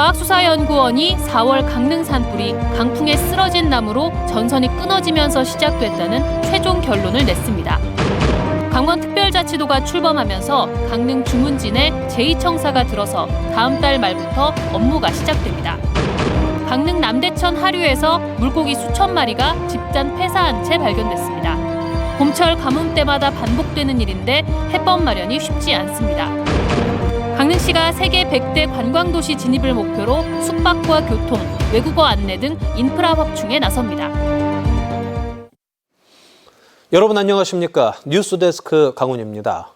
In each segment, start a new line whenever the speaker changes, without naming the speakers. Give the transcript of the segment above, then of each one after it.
국립과학수사연구원이 4월 강릉 산불이 강풍에 쓰러진 나무로 전선이 끊어지면서 시작됐다는 최종 결론을 냈습니다. 강원특별자치도가 출범하면서 강릉 주문진에 제2청사가 들어서 다음 달 말부터 업무가 시작됩니다. 강릉 남대천 하류에서 물고기 수천 마리가 집단 폐사한 채 발견됐습니다. 봄철 가뭄 때마다 반복되는 일인데 해법 마련이 쉽지 않습니다. 강릉시가 세계 100대 관광도시 진입을 목표로 숙박과 교통, 외국어 안내 등 인프라 확충에 나섭니다.
여러분 안녕하십니까? 뉴스데스크 강훈입니다.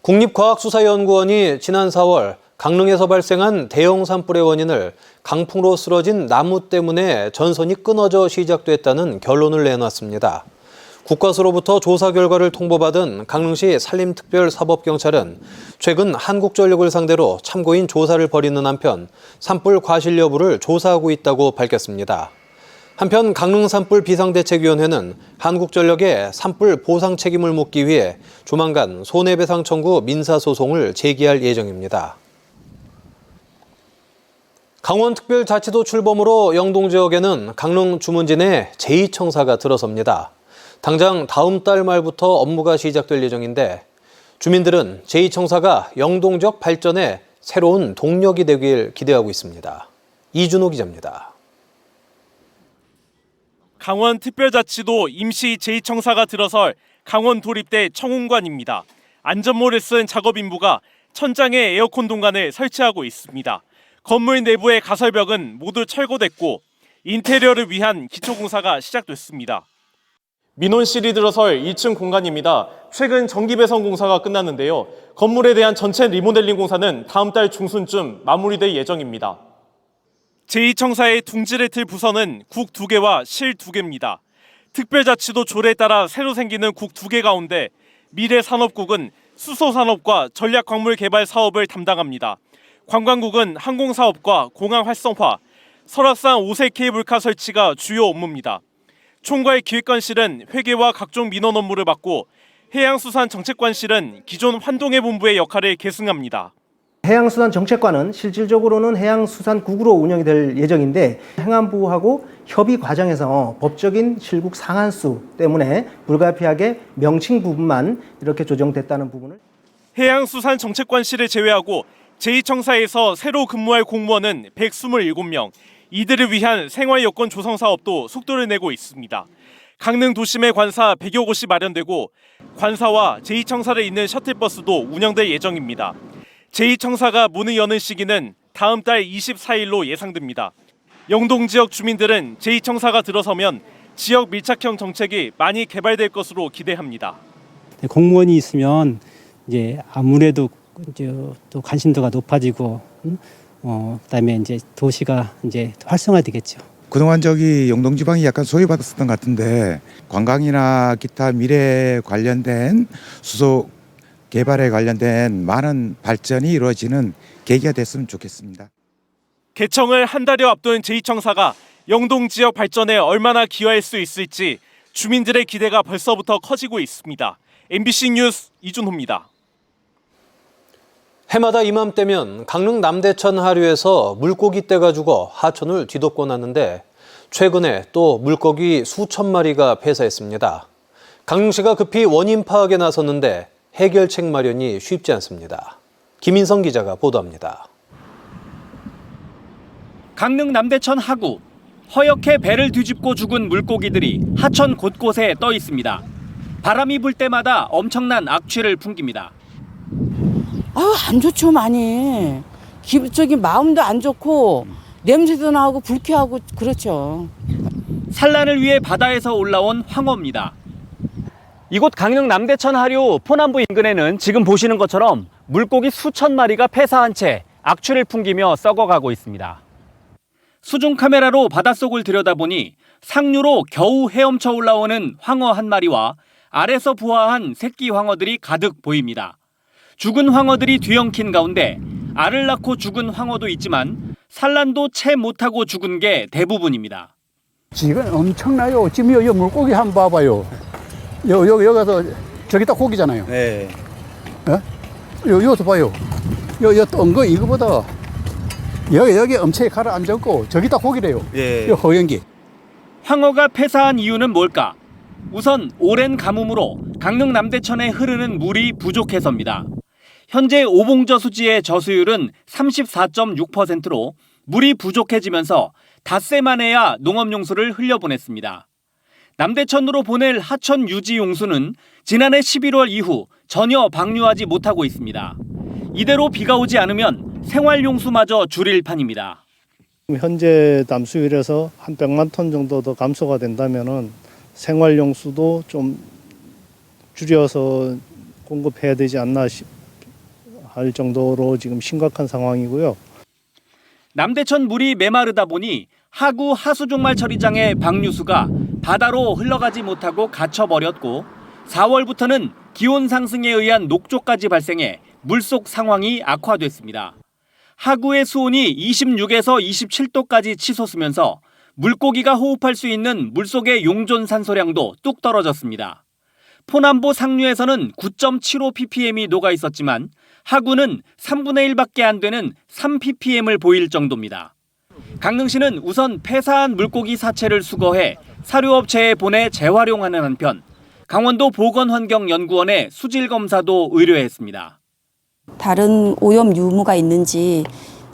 국립과학수사연구원이 지난 4월 강릉에서 발생한 대형 산불의 원인을 강풍으로 쓰러진 나무 때문에 전선이 끊어져 시작됐다는 결론을 내놨습니다. 국과수로부터 조사 결과를 통보받은 강릉시 산림특별사법경찰은 최근 한국전력을 상대로 참고인 조사를 벌이는 한편 산불 과실 여부를 조사하고 있다고 밝혔습니다. 한편 강릉 산불 비상대책위원회는 한국전력의 산불 보상 책임을 묻기 위해 조만간 손해배상 청구 민사소송을 제기할 예정입니다. 강원특별자치도 출범으로 영동 지역에는 강릉 주문진에 제2청사가 들어섭니다. 당장 다음 달 말부터 업무가 시작될 예정인데 주민들은 제2청사가 영동 지역 발전에 새로운 동력이 되길 기대하고 있습니다. 이준호 기자입니다.
강원특별자치도 임시 제2청사가 들어설 강원 도립대 청운관입니다. 안전모를 쓴 작업인부가 천장에 에어컨 동관을 설치하고 있습니다. 건물 내부의 가설벽은 모두 철거됐고 인테리어를 위한 기초공사가 시작됐습니다. 민원실이 들어설 2층 공간입니다. 최근 전기배선 공사가 끝났는데요. 건물에 대한 전체 리모델링 공사는 다음 달 중순쯤 마무리될 예정입니다. 제2청사의 둥지를 틀 부서는 국 2개와 실 2개입니다. 특별자치도 조례에 따라 새로 생기는 국 2개 가운데 미래산업국은 수소산업과 전략광물 개발 사업을 담당합니다. 관광국은 항공사업과 공항 활성화, 설악산 5세 케이블카 설치가 주요 업무입니다. 총괄 기획관실은 회계와 각종 민원 업무를 맡고 해양수산정책관실은 기존 환동해본부의 역할을 계승합니다.
해양수산정책관은 실질적으로는 해양수산국으로 운영이 될 예정인데 행안부하고 협의 과정에서 법적인 실국 상한수 때문에 불가피하게 명칭 부분만 이렇게 조정됐다는 부분을
해양수산정책관실을 제외하고 제2청사에서 새로 근무할 공무원은 127명, 이들을 위한 생활여건 조성 사업도 속도를 내고 있습니다. 강릉 도심의 관사 100여 곳이 마련되고 관사와 제2청사를 잇는 셔틀버스도 운영될 예정입니다. 제2청사가 문을 여는 시기는 다음 달 24일로 예상됩니다. 영동 지역 주민들은 제2청사가 들어서면 지역 밀착형 정책이 많이 개발될 것으로 기대합니다.
공무원이 있으면 이제 아무래도 이제 또 관심도가 높아지고 그다음에 이제 도시가 이제 활성화되겠죠.
그동안 영동 지방이 약간 소외받았었던 것 같은데 관광이나 기타 미래 관련된 수소 개발에 관련된 많은 발전이 이루어지는 계기가 됐으면 좋겠습니다.
개청을 한 달여 앞둔 제2청사가 영동 지역 발전에 얼마나 기여할 수 있을지 주민들의 기대가 벌써부터 커지고 있습니다. MBC 뉴스 이준호입니다.
해마다 이맘때면 강릉 남대천 하류에서 물고기 떼가 죽어 하천을 뒤덮곤 하는데 최근에 또 물고기 수천 마리가 폐사했습니다. 강릉시가 급히 원인 파악에 나섰는데 해결책 마련이 쉽지 않습니다. 김인성 기자가 보도합니다.
강릉 남대천 하구, 허옇게 배를 뒤집고 죽은 물고기들이 하천 곳곳에 떠 있습니다. 바람이 불 때마다 엄청난 악취를 풍깁니다.
안 좋죠, 많이. 기분적인 마음도 안 좋고 냄새도 나고 불쾌하고 그렇죠.
산란을 위해 바다에서 올라온 황어입니다. 이곳 강릉 남대천 하류 포남부 인근에는 지금 보시는 것처럼 물고기 수천 마리가 폐사한 채 악취를 풍기며 썩어가고 있습니다. 수중 카메라로 바닷속을 들여다보니 상류로 겨우 헤엄쳐 올라오는 황어 한 마리와 아래서 부화한 새끼 황어들이 가득 보입니다. 죽은 황어들이 뒤엉킨 가운데 알을 낳고 죽은 황어도 있지만 산란도 채 못하고 죽은 게 대부분입니다.
지금 엄청나요. 지금 요 물고기 한번 봐봐요. 여기 가서 저기 딱 고기잖아요. 네. 여기서 봐요. 뜬 거 이거보다 여기 엄청나게 가라앉았고 저기다 고기래요. 이 허연기.
황어가 폐사한 이유는 뭘까? 우선 오랜 가뭄으로 강릉 남대천에 흐르는 물이 부족해서입니다. 현재 오봉저 수지의 저수율은 34.6%로 물이 부족해지면서 닷새 만에야 농업용수를 흘려보냈습니다. 남대천으로 보낼 하천 유지 용수는 지난해 11월 이후 전혀 방류하지 못하고 있습니다. 이대로 비가 오지 않으면 생활용수마저 줄일 판입니다.
현재 담수율에서 한 100만 톤 정도 더 감소가 된다면은 생활용수도 좀 줄여서 공급해야 되지 않나 할 정도로 지금 심각한 상황이고요.
남대천 물이 메마르다 보니 하구 하수종말 처리장의 방류수가 바다로 흘러가지 못하고 갇혀버렸고 4월부터는 기온 상승에 의한 녹조까지 발생해 물속 상황이 악화됐습니다. 하구의 수온이 26에서 27도까지 치솟으면서 물고기가 호흡할 수 있는 물속의 용존 산소량도 뚝 떨어졌습니다. 포남보 상류에서는 9.75 ppm이 녹아 있었지만 하구는 3분의 1밖에 안 되는 3 ppm을 보일 정도입니다. 강릉시는 우선 폐사한 물고기 사체를 수거해 사료업체에 보내 재활용하는 한편 강원도 보건환경연구원에 수질 검사도 의뢰했습니다.
다른 오염 유무가 있는지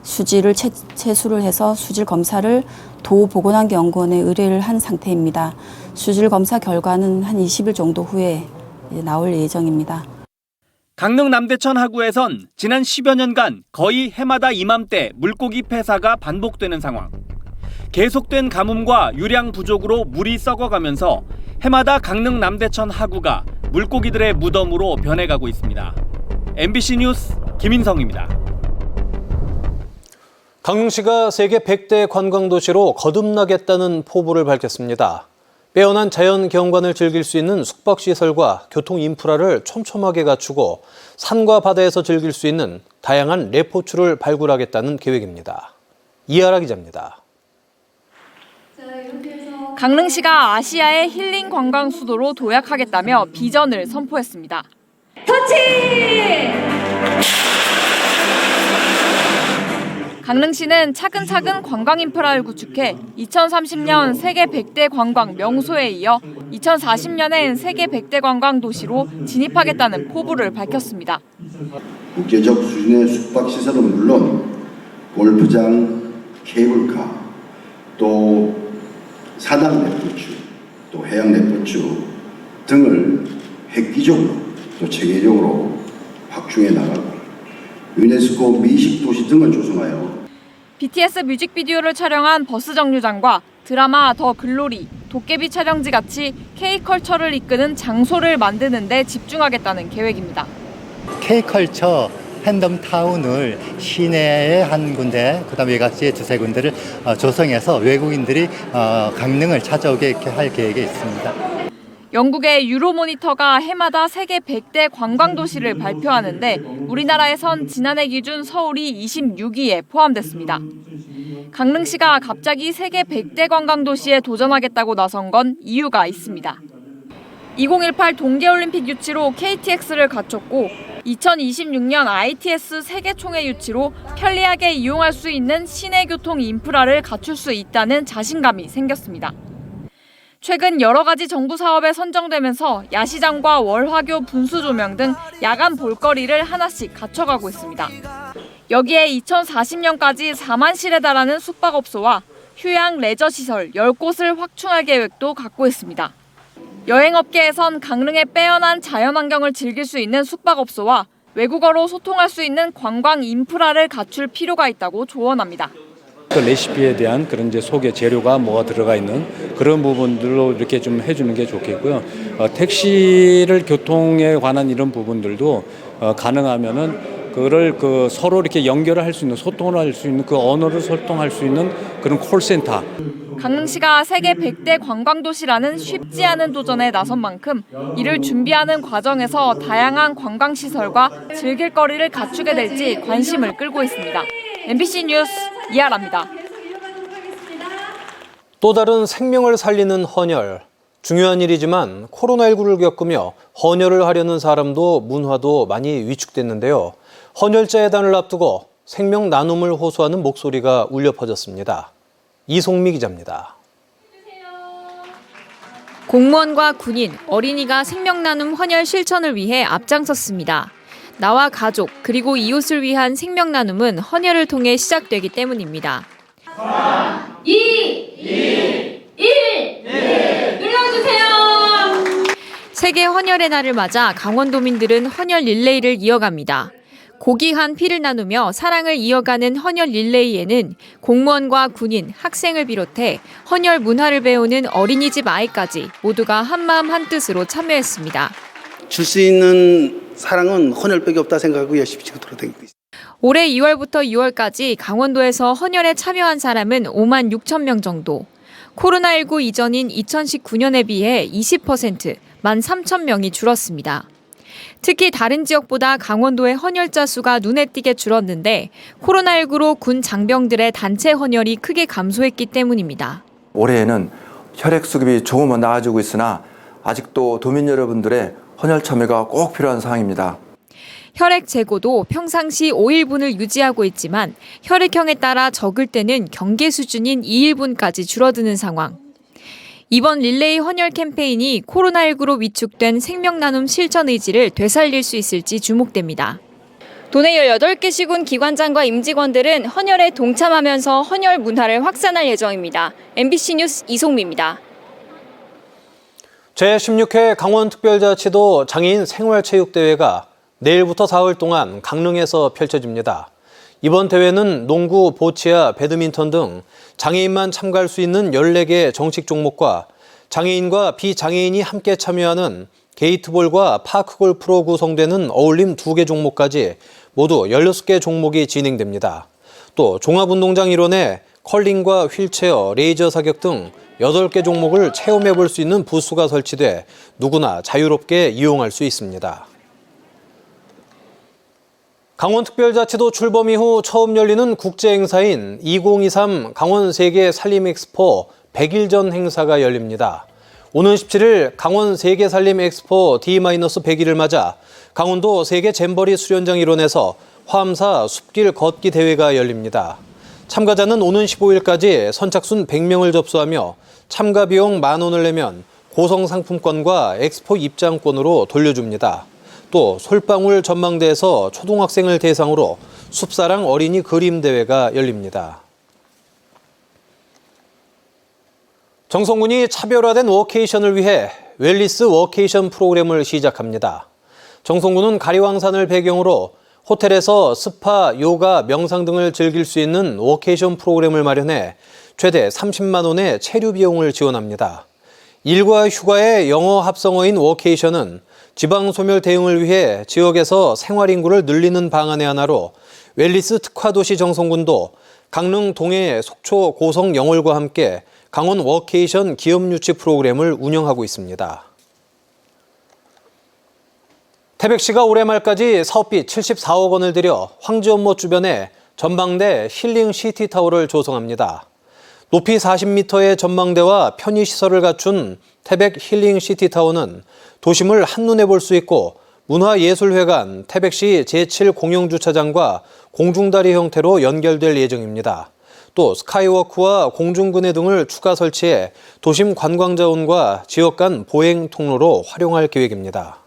수질을 채수를 해서 수질 검사를 도보건환경연구원에 의뢰를 한 상태입니다. 수질 검사 결과는 한 20일 정도 후에 나올 예정입니다.
강릉 남대천 하구에선 지난 10여 년간 거의 해마다 이맘때 물고기 폐사가 반복되는 상황. 계속된 가뭄과 유량 부족으로 물이 썩어가면서 해마다 강릉 남대천 하구가 물고기들의 무덤으로 변해가고 있습니다. MBC 뉴스 김인성입니다.
강릉시가 세계 100대 관광도시로 거듭나겠다는 포부를 밝혔습니다. 빼어난 자연 경관을 즐길 수 있는 숙박시설과 교통 인프라를 촘촘하게 갖추고 산과 바다에서 즐길 수 있는 다양한 레포츠를 발굴하겠다는 계획입니다. 이하라 기자입니다.
강릉시가 아시아의 힐링 관광 수도로 도약하겠다며 비전을 선포했습니다. 강릉시는 차근차근 관광 인프라를 구축해 2030년 세계 100대 관광 명소에 이어 2040년엔 세계 100대 관광 도시로 진입하겠다는 포부를 밝혔습니다.
국제적 수준의 숙박시설은 물론 골프장, 케이블카, 또 사당 레포츠, 또 해양 레포츠 등을 획기적으로 또 체계적으로 확충해 나가고 유네스코 미식도시 등을 조성하여
BTS 뮤직비디오를 촬영한 버스 정류장과 드라마 더 글로리, 도깨비 촬영지 같이 K컬처를 이끄는 장소를 만드는 데 집중하겠다는 계획입니다.
K컬처 팬덤타운을 시내에 한 군데, 그다음에 외곽지에 두세 군데를 조성해서 외국인들이 강릉을 찾아오게 이렇게 할 계획이 있습니다.
영국의 유로모니터가 해마다 세계 100대 관광도시를 발표하는데 우리나라에선 지난해 기준 서울이 26위에 포함됐습니다. 강릉시가 갑자기 세계 100대 관광도시에 도전하겠다고 나선 건 이유가 있습니다. 2018 동계올림픽 유치로 KTX를 갖췄고 2026년 ITS 세계총회 유치로 편리하게 이용할 수 있는 시내 교통 인프라를 갖출 수 있다는 자신감이 생겼습니다. 최근 여러 가지 정부 사업에 선정되면서 야시장과 월화교 분수 조명 등 야간 볼거리를 하나씩 갖춰가고 있습니다. 여기에 2040년까지 4만 실에 달하는 숙박업소와 휴양 레저시설 10곳을 확충할 계획도 갖고 있습니다. 여행업계에선 강릉의 빼어난 자연환경을 즐길 수 있는 숙박업소와 외국어로 소통할 수 있는 관광 인프라를 갖출 필요가 있다고 조언합니다.
그 레시피에 대한 그런 이제 속에 재료가 뭐가 들어가 있는 그런 부분들로 이렇게 좀 해주는 게 좋겠고요. 택시를 교통에 관한 이런 부분들도 가능하면은 그를 서로 이렇게 연결을 할 수 있는 소통을 할 수 있는 그 언어를 소통할 수 있는 그런 콜센터.
강릉시가 세계 100대 관광도시라는 쉽지 않은 도전에 나선 만큼 이를 준비하는 과정에서 다양한 관광시설과 즐길거리를 갖추게 될지 관심을 끌고 있습니다. MBC 뉴스 이하라입니다.
또 다른 생명을 살리는 헌혈. 중요한 일이지만 코로나19를 겪으며 헌혈을 하려는 사람도 문화도 많이 위축됐는데요. 헌혈자의 단을 앞두고 생명 나눔을 호소하는 목소리가 울려 퍼졌습니다. 이송미 기자입니다.
공무원과 군인, 어린이가 생명 나눔 헌혈 실천을 위해 앞장섰습니다. 나와 가족, 그리고 이웃을 위한 생명 나눔은 헌혈을 통해 시작되기 때문입니다.
3, 2, 1, 눌러주세요.
세계 헌혈의 날을 맞아 강원도민들은 헌혈 릴레이를 이어갑니다. 고귀한 피를 나누며 사랑을 이어가는 헌혈 릴레이에는 공무원과 군인, 학생을 비롯해 헌혈 문화를 배우는 어린이집 아이까지 모두가 한마음 한뜻으로 참여했습니다.
줄 수 있는 사랑은 헌혈밖에 없다 생각하고 열심히 지금 돌아다니고 있습니다.
올해 2월부터 6월까지 강원도에서 헌혈에 참여한 사람은 5만 6천 명 정도. 코로나19 이전인 2019년에 비해 20%, 1만 3천 명이 줄었습니다. 특히 다른 지역보다 강원도의 헌혈자 수가 눈에 띄게 줄었는데 코로나19로 군 장병들의 단체 헌혈이 크게 감소했기 때문입니다.
올해에는 혈액 수급이 조금은 나아지고 있으나 아직도 도민 여러분들의 헌혈 참여가 꼭 필요한 상황입니다.
혈액 재고도 평상시 5일분을 유지하고 있지만 혈액형에 따라 적을 때는 경계 수준인 2일분까지 줄어드는 상황. 이번 릴레이 헌혈 캠페인이 코로나19로 위축된 생명 나눔 실천 의지를 되살릴 수 있을지 주목됩니다. 도내 18개 시군 기관장과 임직원들은 헌혈에 동참하면서 헌혈 문화를 확산할 예정입니다. MBC 뉴스 이송미입니다.
제16회 강원특별자치도 장애인 생활체육대회가 내일부터 사흘 동안 강릉에서 펼쳐집니다. 이번 대회는 농구, 보치아, 배드민턴 등 장애인만 참가할 수 있는 14개 정식 종목과 장애인과 비장애인이 함께 참여하는 게이트볼과 파크골프로 구성되는 어울림 2개 종목까지 모두 16개 종목이 진행됩니다. 또 종합운동장 일원에 컬링과 휠체어, 레이저 사격 등 8개 종목을 체험해볼 수 있는 부스가 설치돼 누구나 자유롭게 이용할 수 있습니다. 강원특별자치도 출범 이후 처음 열리는 국제행사인 2023 강원 세계 살림 엑스포 100일 전 행사가 열립니다. 오는 17일 강원 세계 살림 엑스포 D-100일을 맞아 강원도 세계 잼버리 수련장 일원에서 화엄사 숲길 걷기 대회가 열립니다. 참가자는 오는 15일까지 선착순 100명을 접수하며 참가 비용 10,000원을 내면 고성 상품권과 엑스포 입장권으로 돌려줍니다. 또 솔방울 전망대에서 초등학생을 대상으로 숲사랑 어린이 그림 대회가 열립니다. 정성군이 차별화된 워케이션을 위해 웰리스 워케이션 프로그램을 시작합니다. 정성군은 가리왕산을 배경으로 호텔에서 스파, 요가, 명상 등을 즐길 수 있는 워케이션 프로그램을 마련해 최대 30만 원의 체류 비용을 지원합니다. 일과 휴가의 영어 합성어인 워케이션은 지방 소멸 대응을 위해 지역에서 생활 인구를 늘리는 방안의 하나로 웰리스 특화도시 정성군도 강릉 동해 속초 고성 영월과 함께 강원 워케이션 기업 유치 프로그램을 운영하고 있습니다. 태백시가 올해 말까지 사업비 74억 원을 들여 황지연못 주변에 전망대 힐링 시티타워를 조성합니다. 높이 40m의 전망대와 편의시설을 갖춘 태백 힐링 시티타워는 도심을 한눈에 볼 수 있고 문화예술회관, 태백시 제7공영주차장과 공중다리 형태로 연결될 예정입니다. 또 스카이워크와 공중근해 등을 추가 설치해 도심 관광자원과 지역 간 보행 통로로 활용할 계획입니다.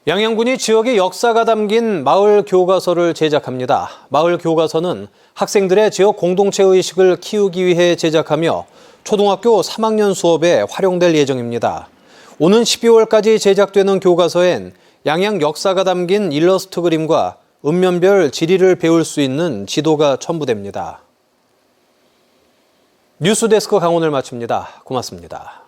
양양군이 지역의 역사가 담긴 마을 교과서를 제작합니다. 마을 교과서는 학생들의 지역 공동체 의식을 키우기 위해 제작하며 초등학교 3학년 수업에 활용될 예정입니다. 오는 12월까지 제작되는 교과서엔 양양 역사가 담긴 일러스트 그림과 읍면별 지리를 배울 수 있는 지도가 첨부됩니다. 뉴스데스크 강원을 마칩니다. 고맙습니다.